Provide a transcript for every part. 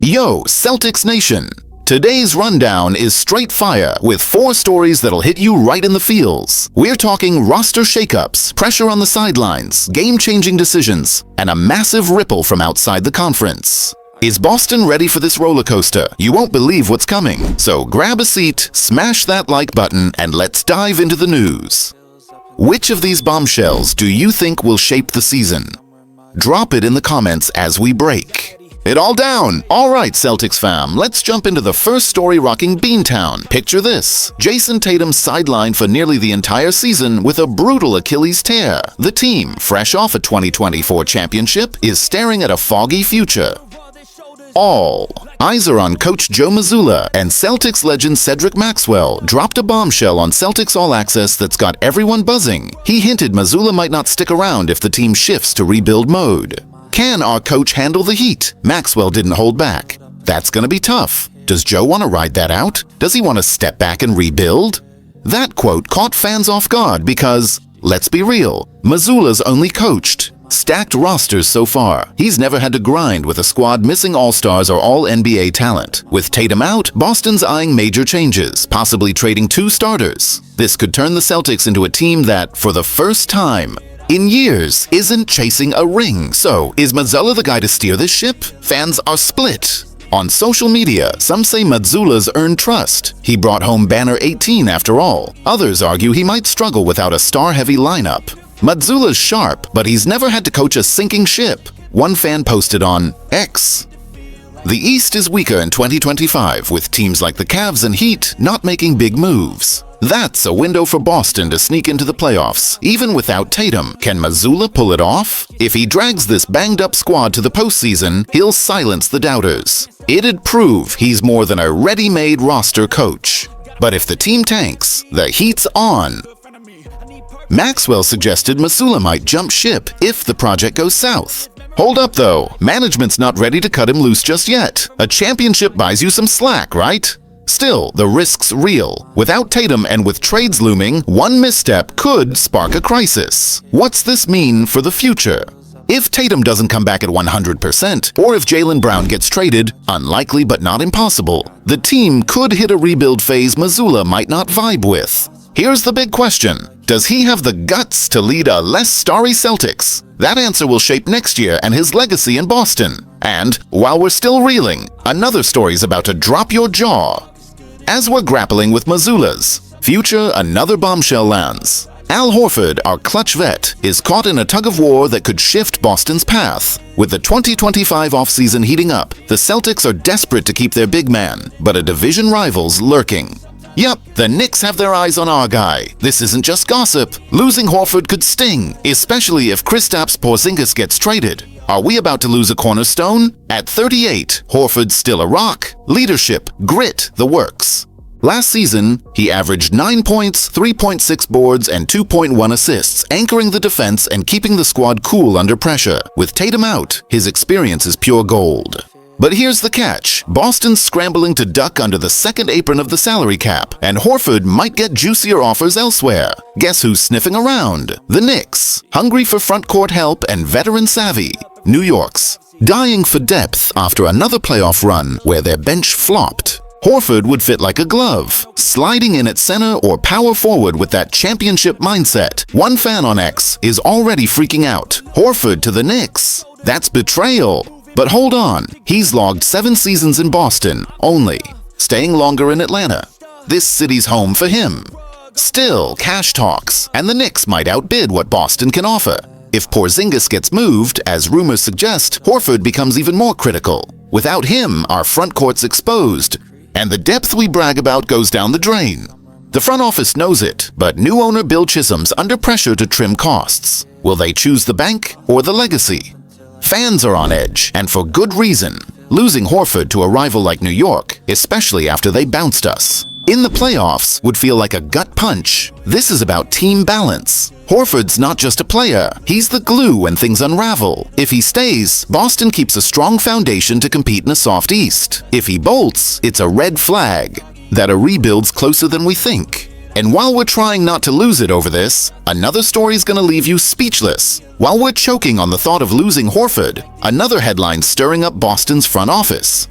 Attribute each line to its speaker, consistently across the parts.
Speaker 1: Yo, Celtics Nation! Today's rundown is straight fire with 4 stories that'll hit you right in the feels. We're talking roster shakeups, pressure on the sidelines, game-changing decisions, and a massive ripple from outside the conference. Is Boston ready for this roller coaster? You won't believe what's coming. So grab a seat, smash that like button, and let's dive into the news. Which of these bombshells do you think will shape the season? Drop it in the comments as we break it all down. Alright, Celtics fam, let's jump into the first story rocking Beantown. Picture this. Jason Tatum sidelined for nearly the entire season with a brutal Achilles tear. The team, fresh off a 2024 championship, is staring at a foggy future. All eyes are on coach Joe Mazzulla, and Celtics legend Cedric Maxwell dropped a bombshell on Celtics All Access that's got everyone buzzing. He hinted Mazzulla might not stick around if the team shifts to rebuild mode. Can our coach handle the heat? Maxwell didn't hold back. That's gonna be tough. Does Joe want to ride that out? Does he want to step back and rebuild? That quote caught fans off guard because, let's be real, Mazzulla's only coached stacked rosters so far. He's never had to grind with a squad missing all-stars or all-NBA talent. With Tatum out, Boston's eyeing major changes, possibly trading 2 starters. This could turn the Celtics into a team that, for the first time in years, isn't chasing a ring. So, is Mazzulla the guy to steer this ship? Fans are split. On social media, some say Mazzulla's earned trust. He brought home banner 18 after all. Others argue he might struggle without a star-heavy lineup. Mazzulla's sharp, but he's never had to coach a sinking ship. One fan posted on X. The East is weaker in 2025, with teams like the Cavs and Heat not making big moves. That's a window for Boston to sneak into the playoffs, even without Tatum. Can Mazzulla pull it off? If he drags this banged-up squad to the postseason, he'll silence the doubters. It'd prove he's more than a ready-made roster coach. But if the team tanks, the heat's on. Maxwell suggested Mazzulla might jump ship if the project goes south. Hold up though, management's not ready to cut him loose just yet. A championship buys you some slack, right? Still, the risk's real. Without Tatum and with trades looming, one misstep could spark a crisis. What's this mean for the future? If Tatum doesn't come back at 100%, or if Jaylen Brown gets traded, unlikely but not impossible, the team could hit a rebuild phase Mazzulla might not vibe with. Here's the big question. Does he have the guts to lead a less starry Celtics? That answer will shape next year and his legacy in Boston. And, while we're still reeling, another story's about to drop your jaw. As we're grappling with Mazzulla's future, another bombshell lands. Al Horford, our clutch vet, is caught in a tug-of-war that could shift Boston's path. With the 2025 offseason heating up, the Celtics are desperate to keep their big man, but a division rival's lurking. Yup, the Knicks have their eyes on our guy. This isn't just gossip. Losing Horford could sting, especially if Kristaps Porzingis gets traded. Are we about to lose a cornerstone? At 38, Horford's still a rock. Leadership, grit, the works. Last season, he averaged 9 points, 3.6 boards, and 2.1 assists, anchoring the defense and keeping the squad cool under pressure. With Tatum out, his experience is pure gold. But here's the catch. Boston's scrambling to duck under the second apron of the salary cap, and Horford might get juicier offers elsewhere. Guess who's sniffing around? The Knicks, hungry for front-court help and veteran savvy. New York's dying for depth after another playoff run where their bench flopped. Horford would fit like a glove, sliding in at center or power forward with that championship mindset. One fan on X is already freaking out. Horford to the Knicks. That's betrayal. But hold on, he's logged 7 seasons in Boston, only, staying longer in Atlanta. This city's home for him. Still, cash talks, and the Knicks might outbid what Boston can offer. If Porzingis gets moved, as rumors suggest, Horford becomes even more critical. Without him, our front court's exposed, and the depth we brag about goes down the drain. The front office knows it, but new owner Bill Chisholm's under pressure to trim costs. Will they choose the bank or the legacy? Fans are on edge, and for good reason. Losing Horford to a rival like New York, especially after they bounced us in the playoffs, would feel like a gut punch. This is about team balance. Horford's not just a player, he's the glue when things unravel. If he stays, Boston keeps a strong foundation to compete in a soft East. If he bolts, it's a red flag that a rebuild's closer than we think. And while we're trying not to lose it over this, another story's gonna leave you speechless. While we're choking on the thought of losing Horford, another headline's stirring up Boston's front office.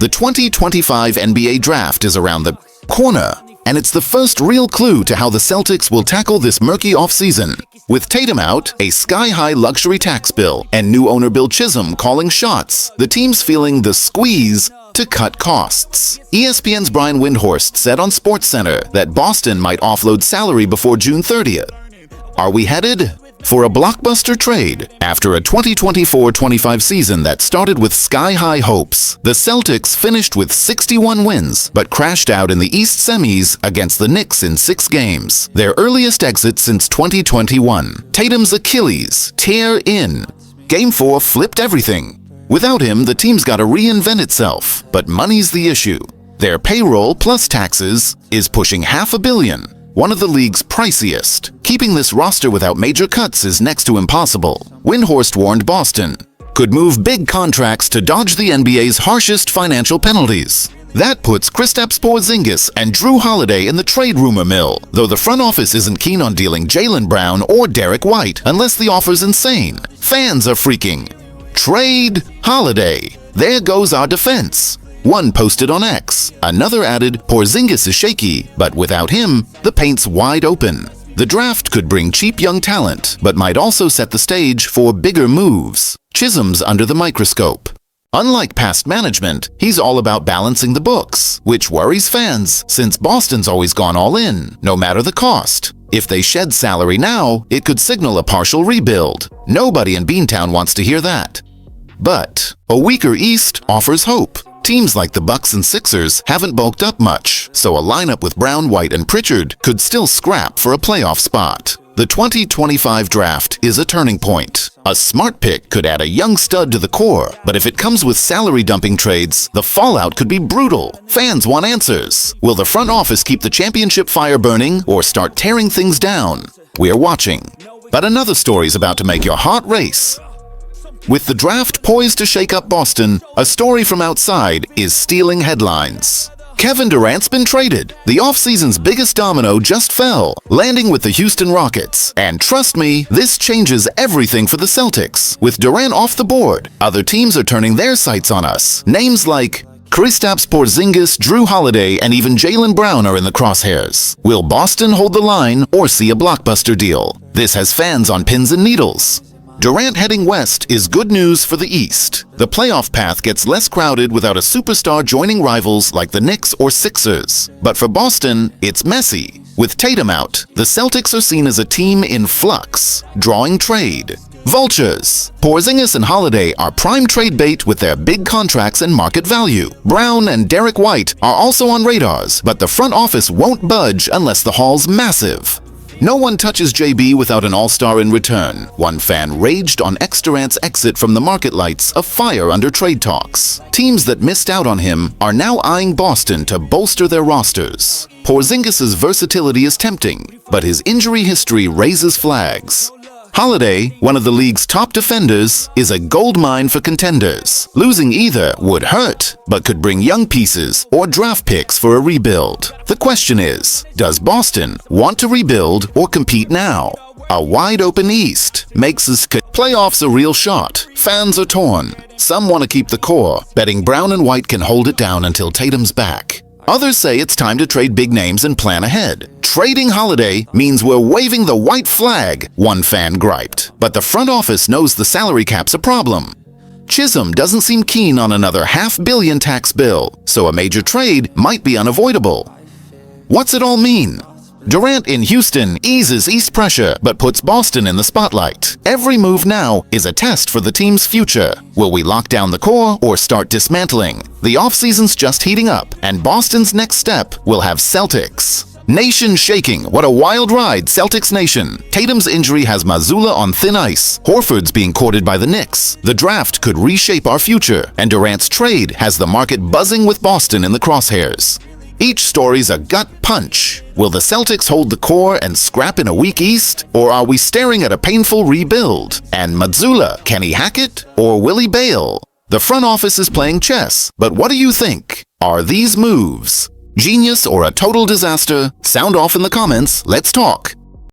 Speaker 1: The 2025 NBA Draft is around the corner, and it's the first real clue to how the Celtics will tackle this murky offseason. With Tatum out, a sky-high luxury tax bill, and new owner Bill Chisholm calling shots, the team's feeling the squeeze to cut costs. ESPN's Brian Windhorst said on SportsCenter that Boston might offload salary before June 30th. Are we headed for a blockbuster trade? After a 2024-25 season that started with sky-high hopes, the Celtics finished with 61 wins, but crashed out in the East semis against the Knicks in 6 games, their earliest exit since 2021. Tatum's Achilles tear in Game 4 flipped everything. Without him, the team's got to reinvent itself, but money's the issue. Their payroll plus taxes is pushing $500 million. One of the league's priciest. Keeping this roster without major cuts is next to impossible. Windhorst warned Boston could move big contracts to dodge the NBA's harshest financial penalties. That puts Kristaps Porzingis and Drew Holiday in the trade rumor mill, though the front office isn't keen on dealing Jaylen Brown or Derek White unless the offer's insane. Fans are freaking. Trade Holiday. There goes our defense. One posted on X. Another added, Porzingis is shaky, but without him, the paint's wide open. The draft could bring cheap young talent, but might also set the stage for bigger moves. Chisholm's under the microscope. Unlike past management, he's all about balancing the books, which worries fans since Boston's always gone all in, no matter the cost. If they shed salary now, it could signal a partial rebuild. Nobody in Beantown wants to hear that. But a weaker East offers hope. Teams like the Bucks and Sixers haven't bulked up much, so a lineup with Brown, White, and Pritchard could still scrap for a playoff spot. The 2025 draft is a turning point. A smart pick could add a young stud to the core, but if it comes with salary dumping trades, the fallout could be brutal. Fans want answers. Will the front office keep the championship fire burning or start tearing things down? We're watching. But another story's about to make your heart race. With the draft poised to shake up Boston, a story from outside is stealing headlines. Kevin Durant's been traded. The offseason's biggest domino just fell, landing with the Houston Rockets. And trust me, this changes everything for the Celtics. With Durant off the board, other teams are turning their sights on us. Names like Kristaps Porzingis, Drew Holiday, and even Jaylen Brown are in the crosshairs. Will Boston hold the line or see a blockbuster deal? This has fans on pins and needles. Durant heading west is good news for the East. The playoff path gets less crowded without a superstar joining rivals like the Knicks or Sixers. But for Boston, it's messy. With Tatum out, the Celtics are seen as a team in flux, drawing trade. Vultures. Porzingis and Holiday are prime trade bait with their big contracts and market value. Brown and Derek White are also on radars, but the front office won't budge unless the haul's massive. No one touches JB without an all-star in return. One fan raged on Durant's exit from the market lights, a fire under trade talks. Teams that missed out on him are now eyeing Boston to bolster their rosters. Porzingis' versatility is tempting, but his injury history raises flags. Holiday, one of the league's top defenders, is a goldmine for contenders. Losing either would hurt, but could bring young pieces or draft picks for a rebuild. The question is, does Boston want to rebuild or compete now? A wide-open East makes his playoffs a real shot. Fans are torn. Some want to keep the core, betting Brown and White can hold it down until Tatum's back. Others say it's time to trade big names and plan ahead. Trading Holiday means we're waving the white flag, one fan griped. But the front office knows the salary cap's a problem. Chisholm doesn't seem keen on another $500 million tax bill, so a major trade might be unavoidable. What's it all mean? Durant in Houston eases East pressure but puts Boston in the spotlight. Every move now is a test for the team's future. Will we lock down the core or start dismantling? The offseason's just heating up, and Boston's next step will have Celtics Nation shaking. What a wild ride, Celtics Nation. Tatum's injury has Mazzulla on thin ice. Horford's being courted by the Knicks. The draft could reshape our future, and Durant's trade has the market buzzing with Boston in the crosshairs. Each story's a gut punch. Will the Celtics hold the core and scrap in a weak East? Or are we staring at a painful rebuild? And Mazzulla, can he hack it? Or will he bail? The front office is playing chess, but what do you think? Are these moves genius or a total disaster? Sound off in the comments. Let's talk.